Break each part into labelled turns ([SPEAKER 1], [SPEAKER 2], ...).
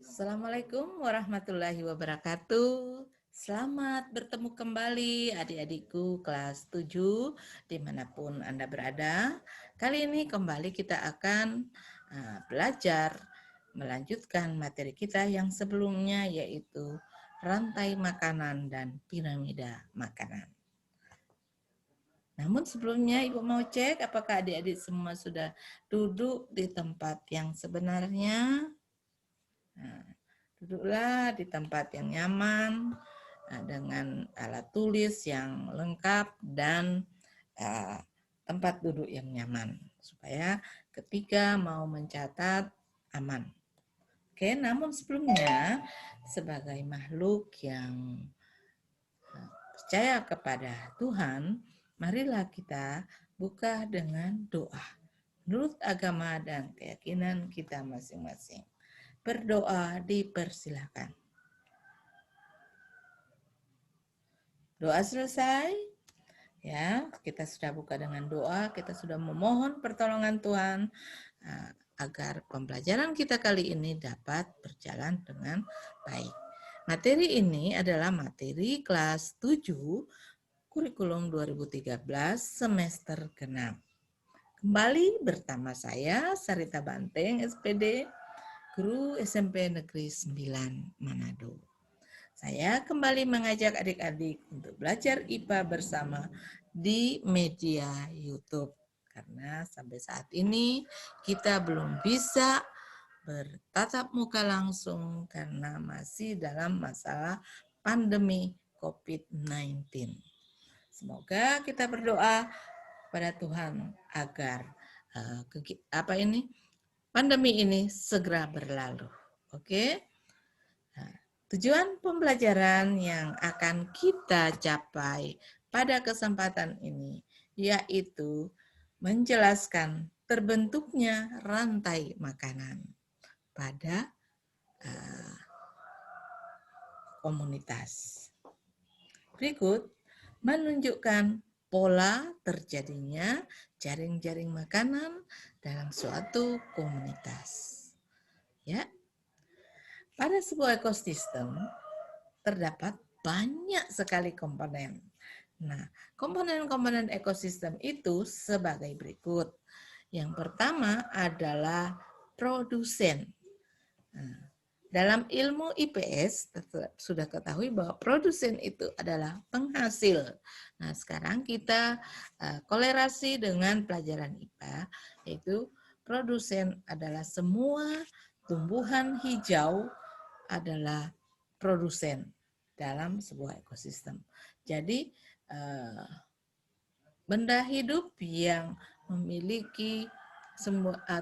[SPEAKER 1] Assalamualaikum warahmatullahi wabarakatuh. Selamat bertemu kembali adik-adikku kelas 7 dimanapun Anda berada. Kali ini kembali kita akan belajar melanjutkan materi kita yang sebelumnya yaitu rantai makanan dan piramida makanan. Namun sebelumnya Ibu mau cek apakah adik-adik semua sudah duduk di tempat yang sebenarnya. Nah, duduklah di tempat yang nyaman dengan alat tulis yang lengkap dan tempat duduk yang nyaman supaya ketika mau mencatat aman. Oke, namun sebelumnya sebagai makhluk yang percaya kepada Tuhan, marilah kita buka dengan doa menurut agama dan keyakinan kita masing-masing. Berdoa dipersilakan. Doa selesai, ya, kita sudah buka dengan doa, kita sudah memohon pertolongan Tuhan agar pembelajaran kita kali ini dapat berjalan dengan baik. Materi ini adalah materi kelas 7 kurikulum 2013 semester ke-6. Kembali bersama saya Sarita Banteng SPD, guru SMP Negeri 9 Manado. Saya kembali mengajak adik-adik untuk belajar IPA bersama di media YouTube. Karena sampai saat ini kita belum bisa bertatap muka langsung karena masih dalam masalah pandemi COVID-19. Semoga kita berdoa pada Tuhan agar pandemi ini segera berlalu. Oke? Tujuan pembelajaran yang akan kita capai pada kesempatan ini yaitu menjelaskan terbentuknya rantai makanan pada komunitas. Berikut menunjukkan pola terjadinya jaring-jaring makanan dalam suatu komunitas. Ya. Pada sebuah ekosistem terdapat banyak sekali komponen. Nah, komponen-komponen ekosistem itu sebagai berikut. Yang pertama adalah produsen. Nah, dalam ilmu IPS sudah ketahui bahwa produsen itu adalah penghasil. Nah, sekarang kita kolerasi dengan pelajaran IPA, yaitu produsen adalah semua tumbuhan hijau adalah produsen dalam sebuah ekosistem. Jadi benda hidup yang memiliki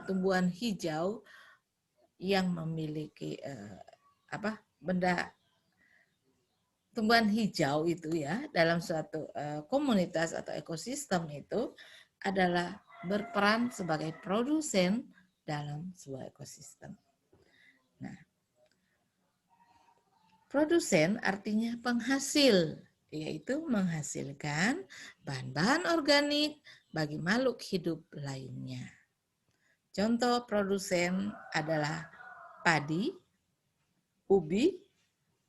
[SPEAKER 1] tumbuhan hijau yang memiliki benda tumbuhan hijau itu ya dalam suatu komunitas atau ekosistem itu adalah berperan sebagai produsen dalam sebuah ekosistem. Nah, produsen artinya penghasil, yaitu menghasilkan bahan-bahan organik bagi makhluk hidup lainnya. Contoh produsen adalah padi, ubi,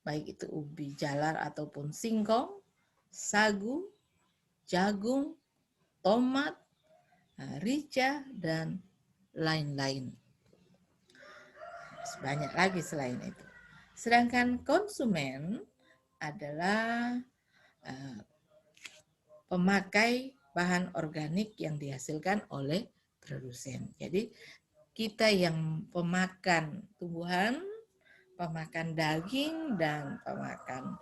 [SPEAKER 1] baik itu ubi jalar ataupun singkong, sagu, jagung, tomat, rica, dan lain-lain. Banyak lagi selain itu. Sedangkan konsumen adalah pemakai bahan organik yang dihasilkan oleh produsen. Jadi kita yang pemakan tumbuhan, pemakan daging, dan pemakan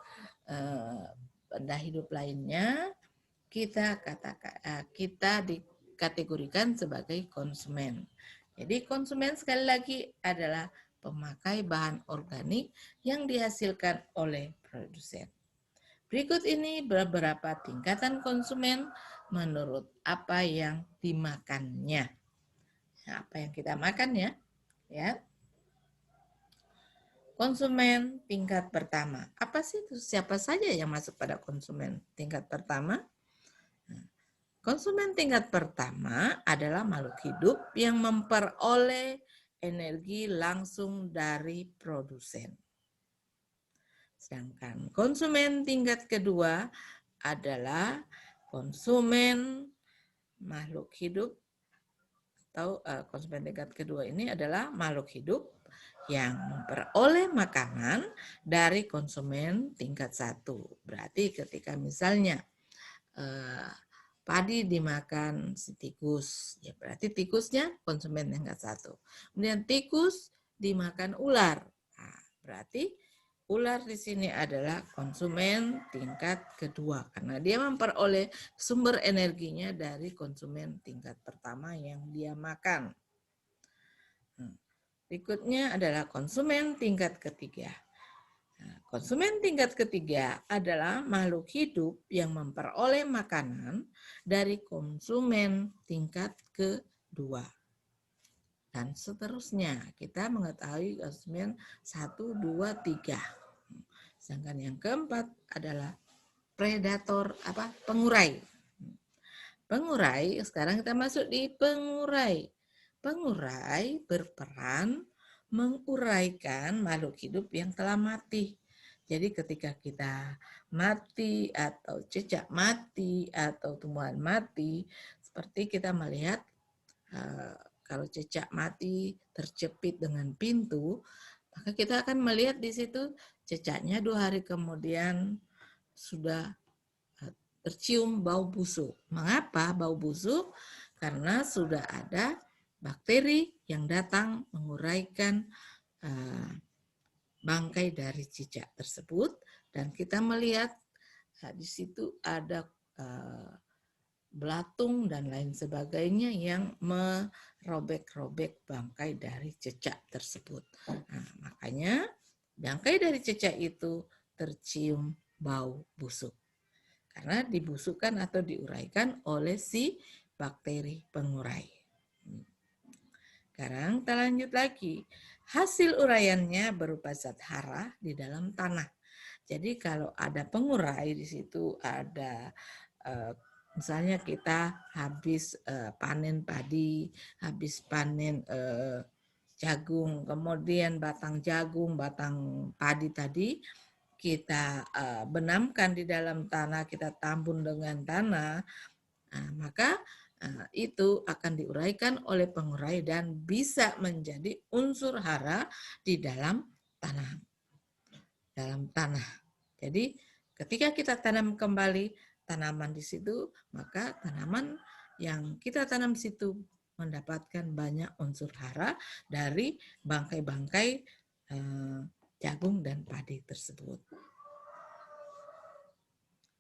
[SPEAKER 1] benda hidup lainnya, kita dikategorikan sebagai konsumen. Jadi konsumen sekali lagi adalah pemakai bahan organik yang dihasilkan oleh produsen. Berikut ini beberapa tingkatan konsumen menurut apa yang dimakannya. Apa yang kita makan ya. Konsumen tingkat pertama. Apa sih itu? Siapa saja yang masuk pada konsumen tingkat pertama? Konsumen tingkat pertama adalah makhluk hidup yang memperoleh energi langsung dari produsen. Sedangkan konsumen tingkat kedua adalah konsumen makhluk hidup, atau konsumen tingkat kedua ini adalah makhluk hidup yang memperoleh makanan dari konsumen tingkat satu. Berarti ketika misalnya padi dimakan si tikus, ya berarti tikusnya konsumen tingkat satu. Kemudian tikus dimakan ular, nah, berarti ular di sini adalah konsumen tingkat kedua karena dia memperoleh sumber energinya dari konsumen tingkat pertama yang dia makan. Berikutnya adalah konsumen tingkat ketiga. Konsumen tingkat ketiga adalah makhluk hidup yang memperoleh makanan dari konsumen tingkat kedua. Dan seterusnya, kita mengetahui konsumen 1, 2, 3. Sedangkan yang keempat adalah predator pengurai. Pengurai, sekarang kita masuk di pengurai. Pengurai berperan menguraikan makhluk hidup yang telah mati. Jadi ketika kita mati atau cecak mati atau tumbuhan mati, seperti kita melihat kalau cecak mati terjepit dengan pintu, maka kita akan melihat di situ cecaknya 2 hari kemudian sudah tercium bau busuk. Mengapa bau busuk? Karena sudah ada bakteri yang datang menguraikan bangkai dari cicak tersebut, dan kita melihat di situ ada belatung dan lain sebagainya yang merobek-robek bangkai dari cicak tersebut. Nah, makanya bangkai dari cicak itu tercium bau busuk karena dibusukkan atau diuraikan oleh si bakteri pengurai. Sekarang kita lanjut lagi. Hasil uraiannya berupa zat hara di dalam tanah. Jadi kalau ada pengurai di situ ada misalnya kita habis panen padi, habis panen jagung, kemudian batang jagung, batang padi tadi kita benamkan di dalam tanah, kita tambun dengan tanah, maka itu akan diuraikan oleh pengurai dan bisa menjadi unsur hara di dalam tanah. Jadi ketika kita tanam kembali tanaman di situ, maka tanaman yang kita tanam di situ mendapatkan banyak unsur hara dari bangkai-bangkai jagung dan padi tersebut.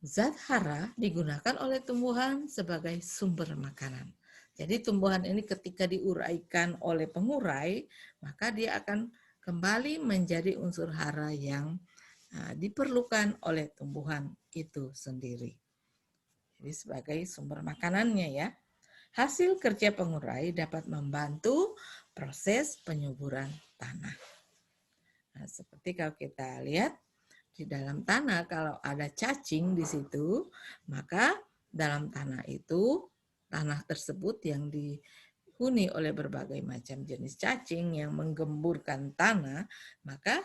[SPEAKER 1] Zat hara digunakan oleh tumbuhan sebagai sumber makanan. Jadi tumbuhan ini ketika diuraikan oleh pengurai, maka dia akan kembali menjadi unsur hara yang diperlukan oleh tumbuhan itu sendiri. Jadi sebagai sumber makanannya ya. Hasil kerja pengurai dapat membantu proses penyuburan tanah. Nah, seperti kalau kita lihat di dalam tanah, kalau ada cacing di situ, maka dalam tanah itu, tanah tersebut yang dihuni oleh berbagai macam jenis cacing yang menggemburkan tanah, maka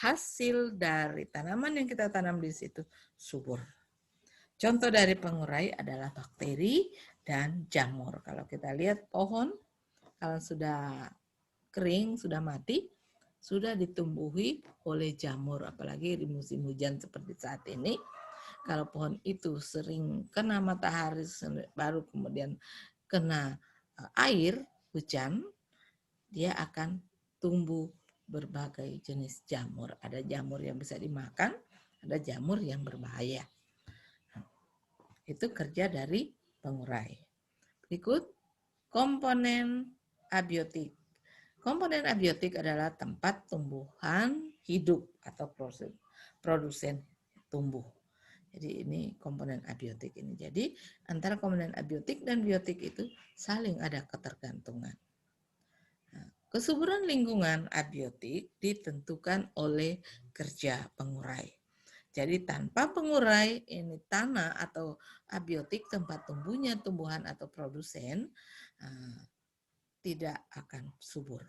[SPEAKER 1] hasil dari tanaman yang kita tanam di situ subur. Contoh dari pengurai adalah bakteri dan jamur. Kalau kita lihat pohon, kalau sudah kering, sudah mati, sudah ditumbuhi oleh jamur, apalagi di musim hujan seperti saat ini. Kalau pohon itu sering kena matahari, baru kemudian kena air hujan, dia akan tumbuh berbagai jenis jamur. Ada jamur yang bisa dimakan, ada jamur yang berbahaya. Itu kerja dari pengurai. Berikut komponen abiotik. Komponen abiotik adalah tempat tumbuhan hidup atau produsen tumbuh. Jadi ini komponen abiotik ini. Jadi antara komponen abiotik dan biotik itu saling ada ketergantungan. Nah, kesuburan lingkungan abiotik ditentukan oleh kerja pengurai. Jadi tanpa pengurai ini tanah atau abiotik tempat tumbuhnya tumbuhan atau produsen tidak akan subur.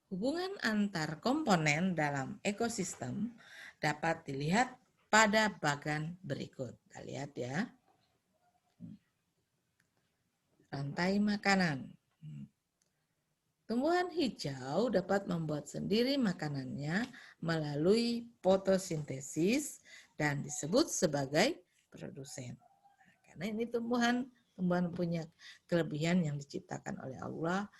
[SPEAKER 1] Hubungan antar komponen dalam ekosistem dapat dilihat pada bagan berikut. Kita lihat ya. Rantai makanan. Tumbuhan hijau dapat membuat sendiri makanannya melalui fotosintesis dan disebut sebagai produsen. Karena ini tumbuhan punya kelebihan yang diciptakan oleh Allah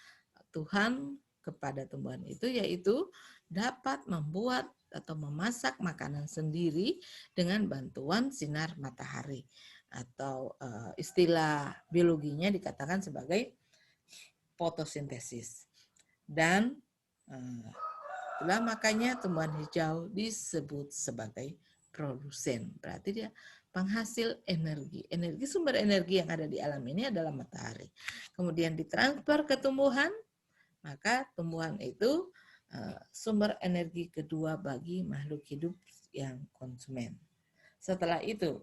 [SPEAKER 1] Tuhan kepada tumbuhan itu, yaitu dapat membuat atau memasak makanan sendiri dengan bantuan sinar matahari, atau istilah biologinya dikatakan sebagai fotosintesis. Dan itulah makanya tumbuhan hijau disebut sebagai produsen. Berarti dia penghasil energi. Sumber energi yang ada di alam ini adalah matahari. Kemudian ditransfer ke tumbuhan, maka tumbuhan itu sumber energi kedua bagi makhluk hidup yang konsumen. Setelah itu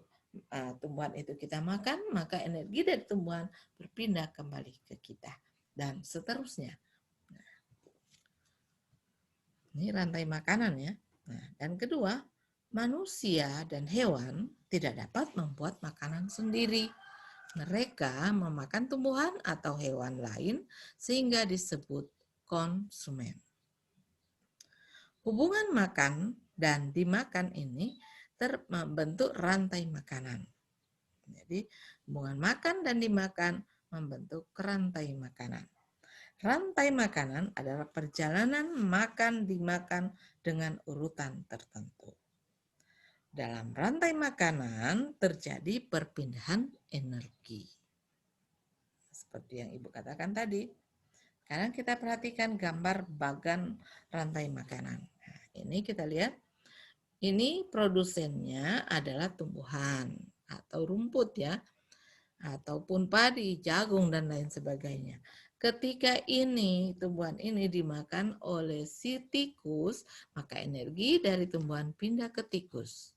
[SPEAKER 1] tumbuhan itu kita makan, maka energi dari tumbuhan berpindah kembali ke kita. Dan seterusnya. Ini rantai makanan ya. Nah, dan kedua, manusia dan hewan tidak dapat membuat makanan sendiri. Mereka memakan tumbuhan atau hewan lain sehingga disebut konsumen. Hubungan makan dan dimakan ini membentuk rantai makanan. Jadi hubungan makan dan dimakan membentuk rantai makanan. Rantai makanan adalah perjalanan makan dimakan dengan urutan tertentu. Dalam rantai makanan terjadi perpindahan energi. Seperti yang Ibu katakan tadi. Sekarang kita perhatikan gambar bagan rantai makanan. Nah, ini kita lihat. Ini produsennya adalah tumbuhan atau rumput ya. Ataupun padi, jagung, dan lain sebagainya. Ketika tumbuhan ini dimakan oleh si tikus, maka energi dari tumbuhan pindah ke tikus.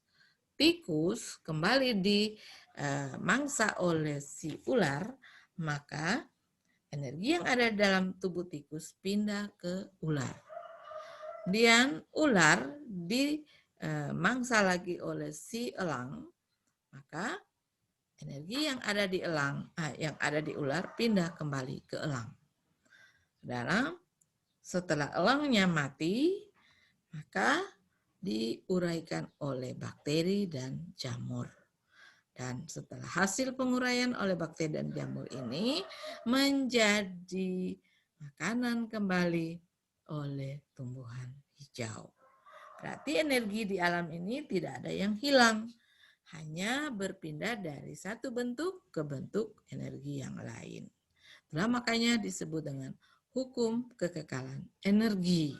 [SPEAKER 1] Tikus kembali dimangsa oleh si ular, maka energi yang ada dalam tubuh tikus pindah ke ular. Kemudian ular dimangsa lagi oleh si elang, maka energi yang ada di ular pindah kembali ke elang. Setelah elangnya mati, maka diuraikan oleh bakteri dan jamur. Dan setelah hasil penguraian oleh bakteri dan jamur ini menjadi makanan kembali oleh tumbuhan hijau. Berarti energi di alam ini tidak ada yang hilang. Hanya berpindah dari satu bentuk ke bentuk energi yang lain. Itulah makanya disebut dengan hukum kekekalan energi.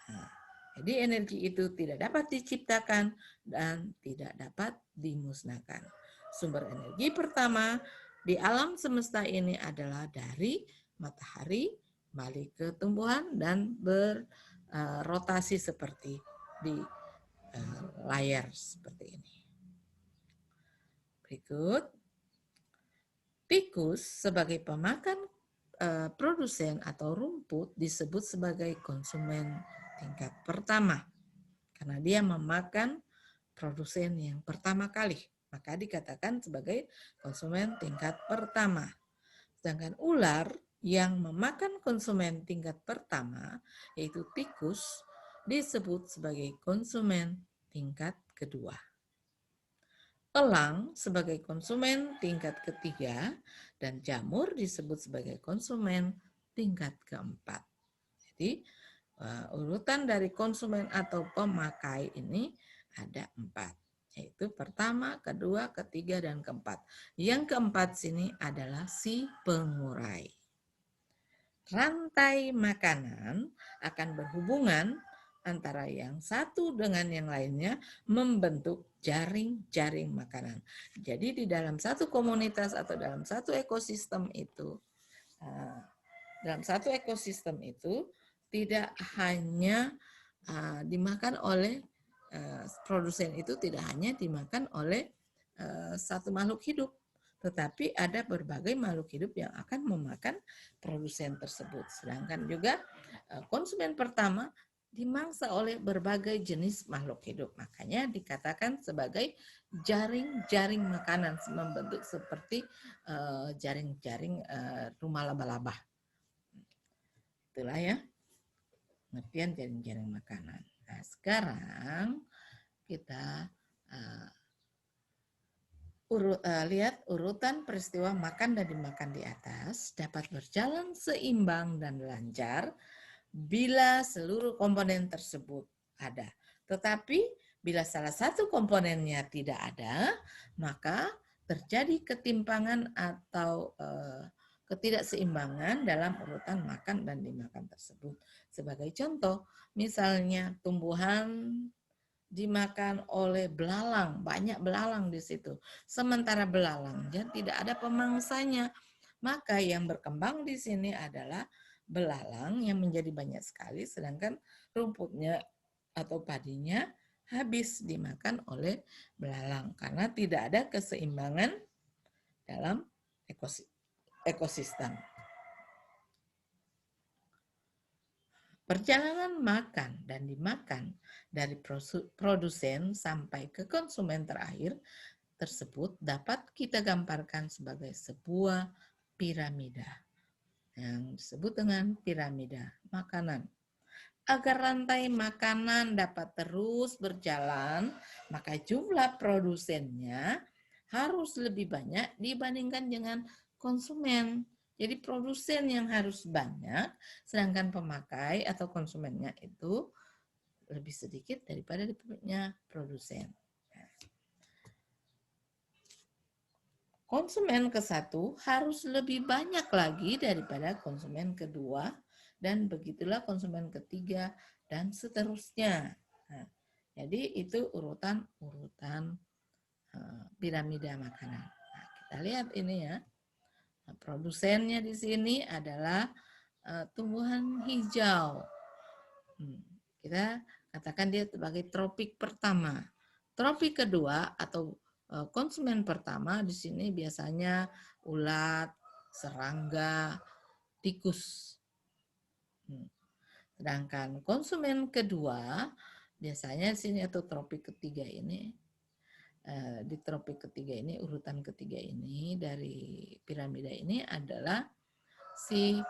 [SPEAKER 1] Nah, jadi energi itu tidak dapat diciptakan dan tidak dapat dimusnahkan. Sumber energi pertama di alam semesta ini adalah dari matahari, balik ke tumbuhan dan berrotasi seperti di layar seperti ini. Berikut, tikus sebagai pemakan produsen atau rumput disebut sebagai konsumen tingkat pertama. Karena dia memakan produsen yang pertama kali, maka dikatakan sebagai konsumen tingkat pertama. Sedangkan ular yang memakan konsumen tingkat pertama, yaitu tikus, disebut sebagai konsumen tingkat kedua. Elang sebagai konsumen tingkat ketiga dan jamur disebut sebagai konsumen tingkat keempat. Jadi urutan dari konsumen atau pemakai ini ada 4, yaitu pertama, kedua, ketiga, dan keempat. Yang keempat sini adalah si pengurai. Rantai makanan akan berhubungan antara yang satu dengan yang lainnya membentuk jaring-jaring makanan. Jadi di dalam satu komunitas atau dalam satu ekosistem itu, tidak hanya dimakan oleh produsen itu tidak hanya dimakan oleh satu makhluk hidup, tetapi ada berbagai makhluk hidup yang akan memakan produsen tersebut. Sedangkan juga konsumen pertama dimangsa oleh berbagai jenis makhluk hidup. Makanya dikatakan sebagai jaring-jaring makanan, membentuk seperti jaring-jaring rumah laba-laba. Itulah ya pengertian jaring-jaring makanan. Nah, sekarang kita lihat urutan peristiwa makan dan dimakan di atas dapat berjalan seimbang dan lancar bila seluruh komponen tersebut ada. Tetapi bila salah satu komponennya tidak ada, maka terjadi ketimpangan atau ketidakseimbangan dalam urutan makan dan dimakan tersebut. Sebagai contoh, misalnya tumbuhan dimakan oleh belalang, banyak belalang di situ. Sementara belalangnya tidak ada pemangsanya. Maka yang berkembang di sini adalah belalang yang menjadi banyak sekali, sedangkan rumputnya atau padinya habis dimakan oleh belalang karena tidak ada keseimbangan dalam ekosistem. Perjalanan makan dan dimakan dari produsen sampai ke konsumen terakhir tersebut dapat kita gambarkan sebagai sebuah piramida yang disebut dengan piramida makanan. Agar rantai makanan dapat terus berjalan, maka jumlah produsennya harus lebih banyak dibandingkan dengan konsumen. Jadi produsen yang harus banyak, sedangkan pemakai atau konsumennya itu lebih sedikit daripada produsen. Konsumen ke-1 harus lebih banyak lagi daripada konsumen kedua, dan begitulah konsumen ketiga dan seterusnya. Nah, jadi itu urutan piramida makanan. Nah, kita lihat ini ya. Nah, produsennya di sini adalah tumbuhan hijau. Kita katakan dia sebagai tropik pertama. Tropik kedua atau konsumen pertama di sini biasanya ulat, serangga, tikus. Sedangkan konsumen kedua biasanya di sini atau tropik ketiga ini, di tropik ketiga ini, urutan ketiga ini dari piramida ini adalah si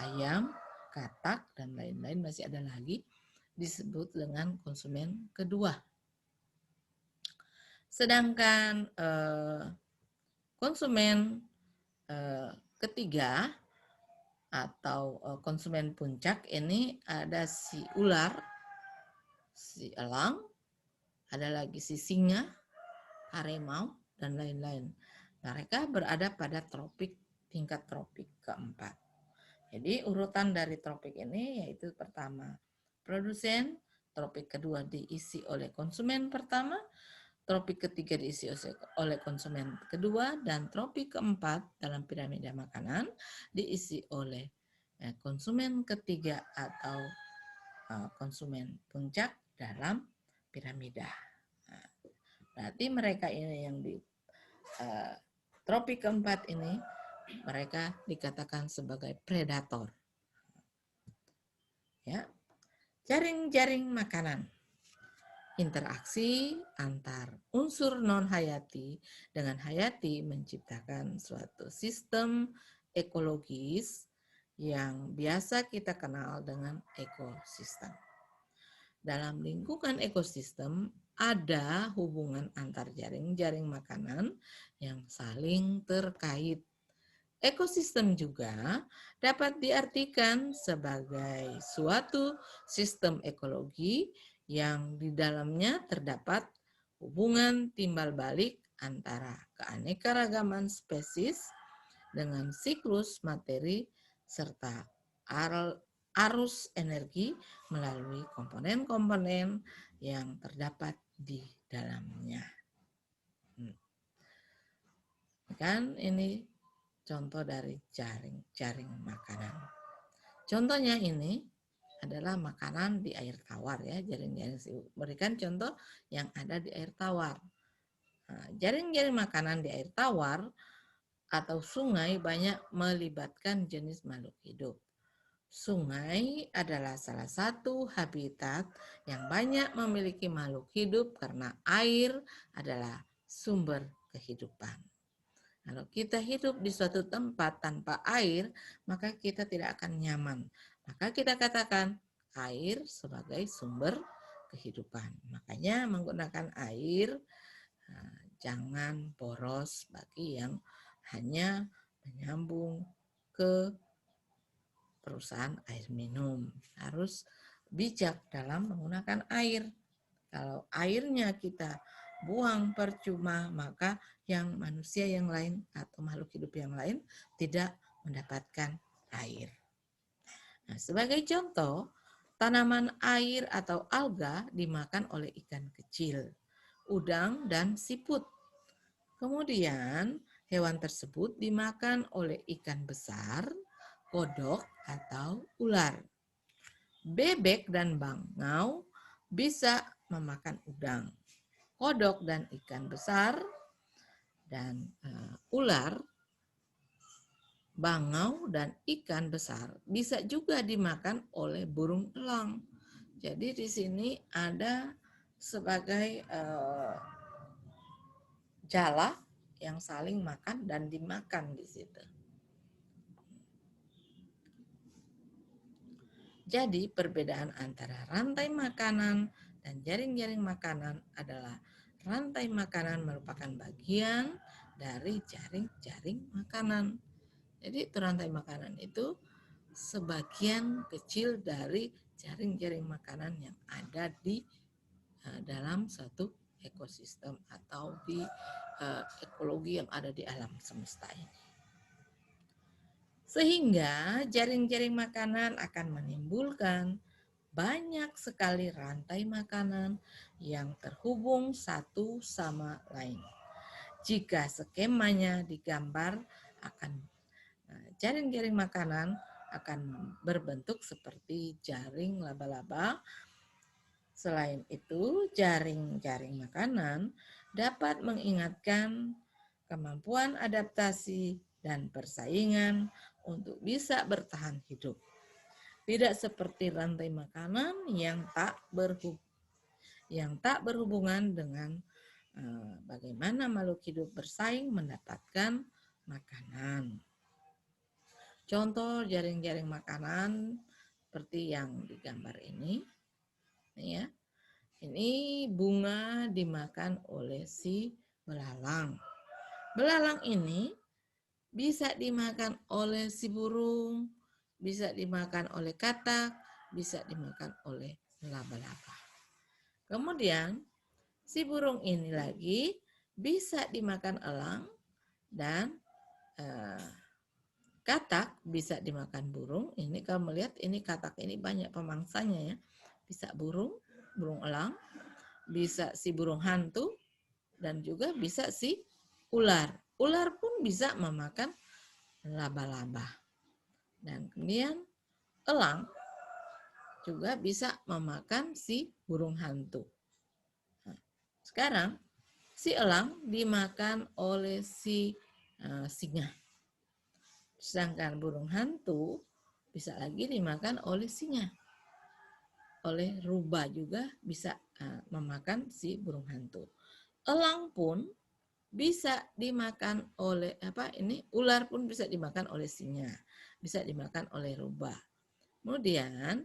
[SPEAKER 1] ayam, katak, dan lain-lain, masih ada lagi disebut dengan konsumen kedua. Sedangkan konsumen ketiga atau konsumen puncak ini ada si ular, si elang, ada lagi si singa, harimau, dan lain-lain. Mereka berada pada tingkat tropik keempat. Jadi urutan dari tropik ini yaitu pertama produsen, tropik kedua diisi oleh konsumen pertama, tropik ketiga diisi oleh konsumen kedua, dan tropik keempat dalam piramida makanan diisi oleh konsumen ketiga atau konsumen puncak dalam piramida. Nah, berarti mereka ini yang di tropik keempat ini, mereka dikatakan sebagai predator. Ya, jaring-jaring makanan. Interaksi antar unsur non-hayati dengan hayati menciptakan suatu sistem ekologis yang biasa kita kenal dengan ekosistem. Dalam lingkungan ekosistem ada hubungan antar jaring-jaring makanan yang saling terkait. Ekosistem juga dapat diartikan sebagai suatu sistem ekologi yang di dalamnya terdapat hubungan timbal balik antara keanekaragaman spesies dengan siklus materi serta arus energi melalui komponen-komponen yang terdapat di dalamnya. Kan ini contoh dari jaring makanan. Contohnya ini adalah makanan di air tawar ya, jaring-jaring. Berikan contoh yang ada di air tawar. Jaring-jaring makanan di air tawar atau sungai banyak melibatkan jenis makhluk hidup. Sungai adalah salah satu habitat yang banyak memiliki makhluk hidup karena air adalah sumber kehidupan. Kalau kita hidup di suatu tempat tanpa air, maka kita tidak akan nyaman. Maka kita katakan air sebagai sumber kehidupan. Makanya menggunakan air jangan boros bagi yang hanya menyambung ke perusahaan air minum. Harus bijak dalam menggunakan air. Kalau airnya kita buang percuma, maka yang manusia yang lain atau makhluk hidup yang lain tidak mendapatkan air. Nah, sebagai contoh, tanaman air atau alga dimakan oleh ikan kecil, udang dan siput. Kemudian hewan tersebut dimakan oleh ikan besar, kodok atau ular. Bebek dan bangau bisa memakan udang. Kodok dan ikan besar dan ular, bangau dan ikan besar bisa juga dimakan oleh burung elang. Jadi di sini ada sebagai jala yang saling makan dan dimakan di situ. Jadi perbedaan antara rantai makanan dan jaring-jaring makanan adalah rantai makanan merupakan bagian dari jaring-jaring makanan. Jadi rantai makanan itu sebagian kecil dari jaring-jaring makanan yang ada di dalam satu ekosistem atau di ekologi yang ada di alam semesta ini. Sehingga jaring-jaring makanan akan menimbulkan banyak sekali rantai makanan yang terhubung satu sama lain. Jika skemanya digambar akan jaring-jaring makanan akan berbentuk seperti jaring laba-laba. Selain itu, jaring-jaring makanan dapat mengingatkan kemampuan adaptasi dan persaingan untuk bisa bertahan hidup. Tidak seperti rantai makanan yang tak berhubungan dengan bagaimana makhluk hidup bersaing mendapatkan makanan. Contoh jaring-jaring makanan seperti yang digambar ini. Ya. Ini bunga dimakan oleh si belalang. Belalang ini bisa dimakan oleh si burung, bisa dimakan oleh katak, bisa dimakan oleh laba-laba. Kemudian si burung ini lagi bisa dimakan elang dan katak bisa dimakan burung. Ini kalau melihat ini katak ini banyak pemangsanya ya. Bisa burung elang, bisa si burung hantu, dan juga bisa si ular. Ular pun bisa memakan laba-laba. Dan kemudian elang juga bisa memakan si burung hantu. Nah, sekarang si elang dimakan oleh si singa. Sedangkan burung hantu bisa lagi dimakan oleh singa. Oleh rubah juga bisa memakan si burung hantu. Elang pun bisa dimakan oleh ular pun bisa dimakan oleh singa, bisa dimakan oleh rubah. Kemudian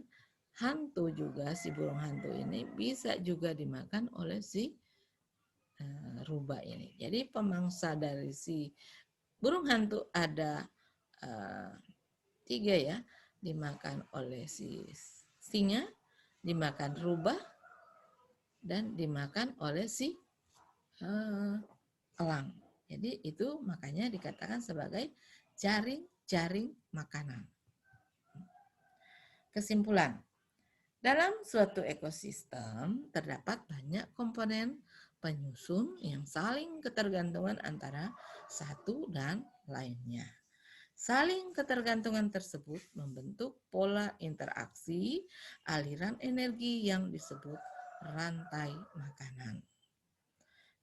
[SPEAKER 1] hantu juga, si burung hantu ini bisa juga dimakan oleh si rubah ini. Jadi pemangsa dari si burung hantu ada 3 ya, dimakan oleh si singa, dimakan rubah, dan dimakan oleh si elang. Jadi itu makanya dikatakan sebagai jaring-jaring makanan. Kesimpulan, dalam suatu ekosistem terdapat banyak komponen penyusun yang saling ketergantungan antara satu dan lainnya. Saling ketergantungan tersebut membentuk pola interaksi aliran energi yang disebut rantai makanan.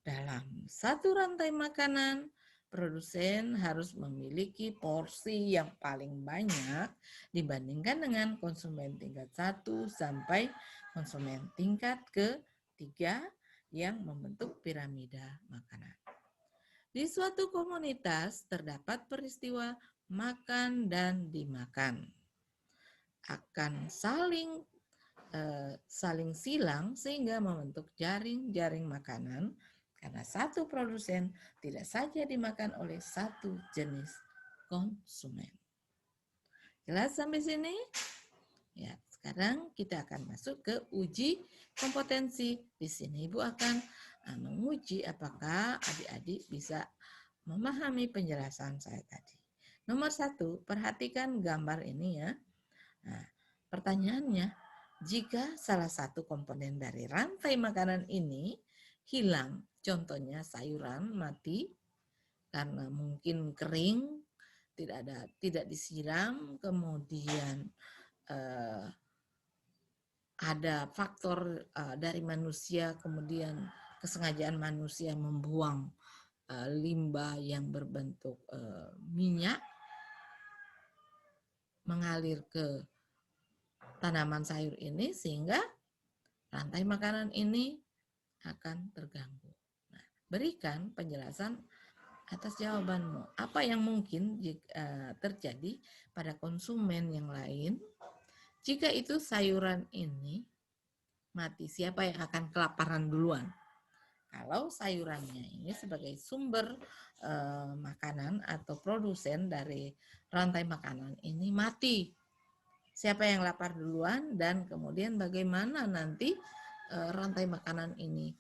[SPEAKER 1] Dalam satu rantai makanan produsen harus memiliki porsi yang paling banyak dibandingkan dengan konsumen tingkat 1 sampai konsumen tingkat ketiga yang membentuk piramida makanan. Di suatu komunitas terdapat peristiwa makan dan dimakan. Akan saling silang sehingga membentuk jaring-jaring makanan karena satu produsen tidak saja dimakan oleh satu jenis konsumen. Jelas sampai sini? Ya, sekarang kita akan masuk ke uji kompetensi. Di sini Ibu akan menguji apakah adik-adik bisa memahami penjelasan saya tadi. Nomor 1, perhatikan gambar ini ya. Nah, pertanyaannya, jika salah satu komponen dari rantai makanan ini hilang, contohnya sayuran mati karena mungkin kering, tidak disiram, kemudian ada faktor dari manusia, kemudian kesengajaan manusia membuang limbah yang berbentuk minyak mengalir ke tanaman sayur ini sehingga rantai makanan ini akan terganggu. Nah, berikan penjelasan atas jawabanmu. Apa yang mungkin terjadi pada konsumen yang lain jika itu sayuran ini mati? Siapa yang akan kelaparan duluan? Kalau sayurannya ini sebagai sumber makanan atau produsen dari rantai makanan ini mati, siapa yang lapar duluan dan kemudian bagaimana nanti rantai makanan ini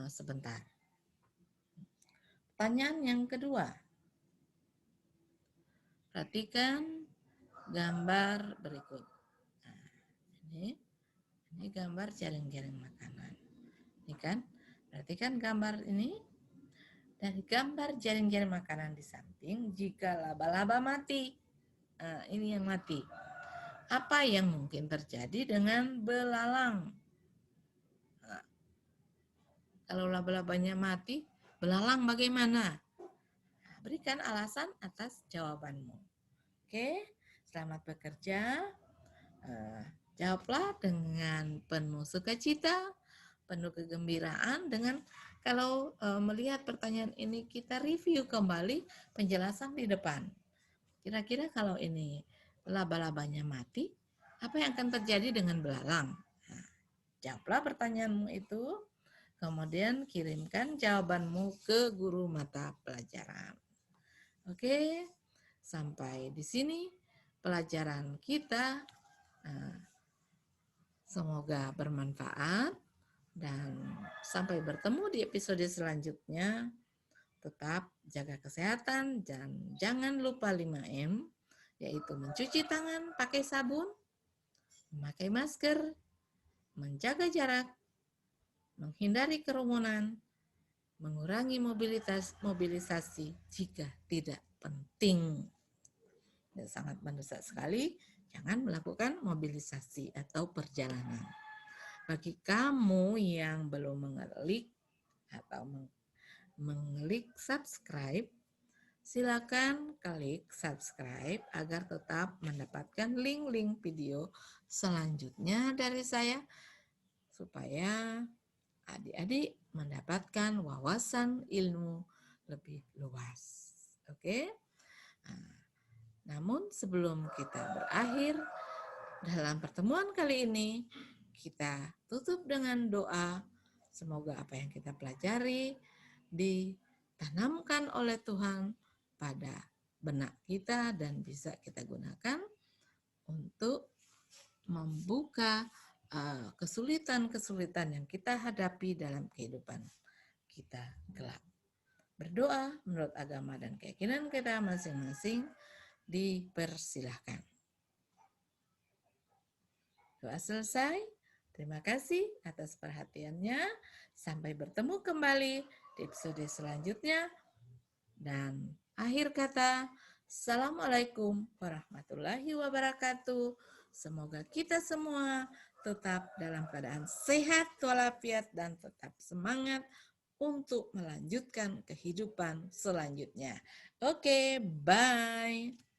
[SPEAKER 1] sebentar. Pertanyaan yang kedua, perhatikan gambar berikut. Nah, ini gambar jaring-jaring makanan. Ini kan, perhatikan gambar ini. Dari gambar jaring-jaring makanan di samping, jika laba-laba mati, ini yang mati. Apa yang mungkin terjadi dengan belalang? Nah, kalau laba-labanya mati, belalang bagaimana? Nah, berikan alasan atas jawabanmu. Oke, selamat bekerja. Jawablah dengan penuh sukacita, penuh kegembiraan. Dengan kalau melihat pertanyaan ini, kita review kembali penjelasan di depan. Kira-kira kalau ini laba-labanya mati, apa yang akan terjadi dengan belalang? Nah, jawablah pertanyaanmu itu, kemudian kirimkan jawabanmu ke guru mata pelajaran. Oke, sampai di sini pelajaran kita. Semoga bermanfaat dan sampai bertemu di episode selanjutnya. Tetap jaga kesehatan dan jangan lupa 5M, yaitu mencuci tangan pakai sabun, memakai masker, menjaga jarak, menghindari kerumunan, mengurangi mobilisasi jika tidak penting. Dan sangat mendesak sekali, jangan melakukan mobilisasi atau perjalanan. Bagi kamu yang belum mengklik atau mengklik subscribe, silakan klik subscribe agar tetap mendapatkan link-link video selanjutnya dari saya supaya adik-adik mendapatkan wawasan ilmu lebih luas. Oke? Namun sebelum kita berakhir dalam pertemuan kali ini, kita tutup dengan doa. Semoga apa yang kita pelajari ditanamkan oleh Tuhan pada benak kita dan bisa kita gunakan untuk membuka kesulitan-kesulitan yang kita hadapi dalam kehidupan kita kelak. Berdoa menurut agama dan keyakinan kita masing-masing dipersilahkan. Doa selesai. Terima kasih atas perhatiannya. Sampai bertemu kembali di episode selanjutnya. Dan akhir kata, Assalamualaikum warahmatullahi wabarakatuh. Semoga kita semua tetap dalam keadaan sehat walafiat dan tetap semangat untuk melanjutkan kehidupan selanjutnya. Oke, bye.